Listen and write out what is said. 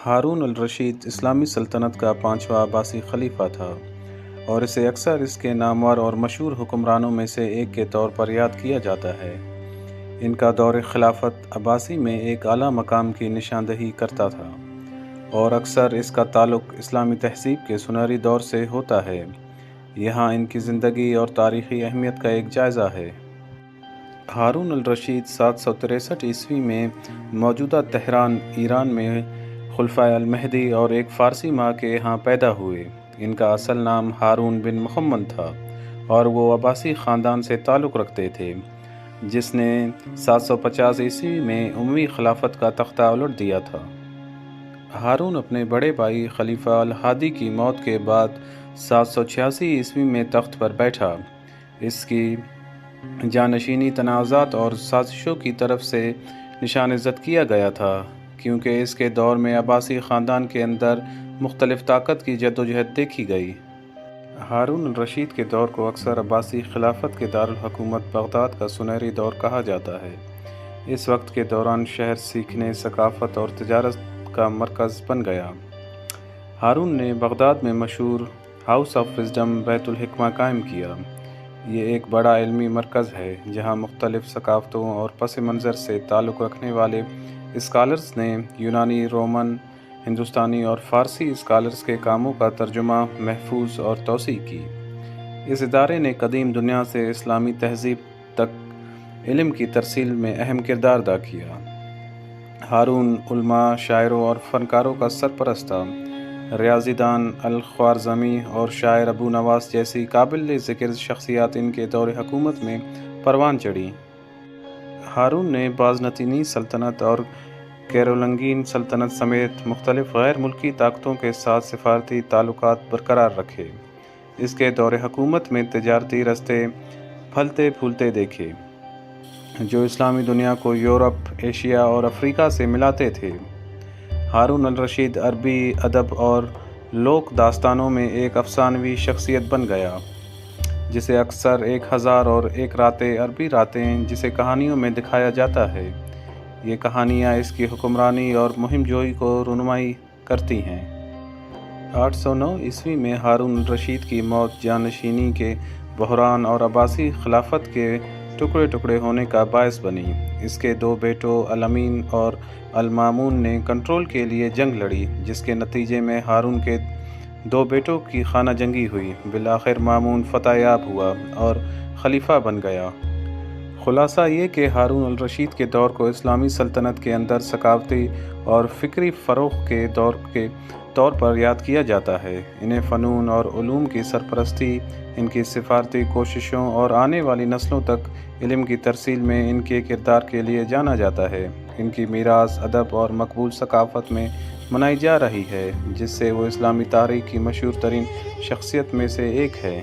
ہارون الرشید اسلامی سلطنت کا 5واں عباسی خلیفہ تھا اور اسے اکثر اس کے نامور اور مشہور حکمرانوں میں سے ایک کے طور پر یاد کیا جاتا ہے۔ ان کا دور خلافت عباسی میں ایک اعلیٰ مقام کی نشاندہی کرتا تھا اور اکثر اس کا تعلق اسلامی تہذیب کے سنہری دور سے ہوتا ہے۔ یہاں ان کی زندگی اور تاریخی اہمیت کا ایک جائزہ ہے۔ ہارون الرشید 763 عیسوی میں موجودہ تہران، ایران میں خلفائے المہدی اور ایک فارسی ماں کے ہاں پیدا ہوئے۔ ان کا اصل نام ہارون بن محمد تھا اور وہ عباسی خاندان سے تعلق رکھتے تھے جس نے 750 عیسوی میں اموی خلافت کا تختہ الٹ دیا تھا۔ ہارون اپنے بڑے بھائی خلیفہ الہادی کی موت کے بعد 786 عیسوی میں تخت پر بیٹھا۔ اس کی جانشینی تنازعات اور سازشوں کی طرف سے نشان زد کیا گیا تھا کیونکہ اس کے دور میں عباسی خاندان کے اندر مختلف طاقت کی جدوجہد دیکھی گئی۔ ہارون الرشید کے دور کو اکثر عباسی خلافت کے دارالحکومت بغداد کا سنہری دور کہا جاتا ہے۔ اس وقت کے دوران شہر سیکھنے، ثقافت اور تجارت کا مرکز بن گیا۔ ہارون نے بغداد میں مشہور ہاؤس آف وزڈم بیت الحکمہ قائم کیا۔ یہ ایک بڑا علمی مرکز ہے جہاں مختلف ثقافتوں اور پس منظر سے تعلق رکھنے والے اسکالرز نے یونانی، رومن، ہندوستانی اور فارسی اسکالرز کے کاموں کا ترجمہ، محفوظ اور توسیع کی۔ اس ادارے نے قدیم دنیا سے اسلامی تہذیب تک علم کی ترسیل میں اہم کردار ادا کیا۔ ہارون علماء، شاعروں اور فنکاروں کا سرپرست تھا۔ ریاضی دان الخوارزمی اور شاعر ابو نواس جیسی قابل ذکر شخصیات ان کے دور حکومت میں پروان چڑھیں۔ ہارون نے بازنطینی سلطنت اور کیرولنگین سلطنت سمیت مختلف غیر ملکی طاقتوں کے ساتھ سفارتی تعلقات برقرار رکھے۔ اس کے دور حکومت میں تجارتی رستے پھلتے پھولتے دیکھے جو اسلامی دنیا کو یورپ، ایشیا اور افریقہ سے ملاتے تھے۔ ہارون الرشید عربی ادب اور لوک داستانوں میں ایک افسانوی شخصیت بن گیا جسے اکثر 1001 راتیں عربی راتیں جسے کہانیوں میں دکھایا جاتا ہے۔ یہ کہانیاں اس کی حکمرانی اور مہم جوئی کو رونمائی کرتی ہیں۔ 809 عیسوی میں ہارون الرشید کی موت جانشینی کے بحران اور عباسی خلافت کے ٹکڑے ٹکڑے ہونے کا باعث بنی۔ اس کے 2 بیٹوں الامین اور المامون نے کنٹرول کے لیے جنگ لڑی جس کے نتیجے میں ہارون کے 2 بیٹوں کی خانہ جنگی ہوئی۔ بالآخر مامون فتح یاب ہوا اور خلیفہ بن گیا۔ خلاصہ یہ کہ ہارون الرشید کے دور کو اسلامی سلطنت کے اندر ثقافتی اور فکری فروغ کے طور پر یاد کیا جاتا ہے۔ انہیں فنون اور علوم کی سرپرستی، ان کی سفارتی کوششوں اور آنے والی نسلوں تک علم کی ترسیل میں ان کے کردار کے لیے جانا جاتا ہے۔ ان کی میراث ادب اور مقبول ثقافت میں منائی جا رہی ہے جس سے وہ اسلامی تاریخ کی مشہور ترین شخصیت میں سے ایک ہے۔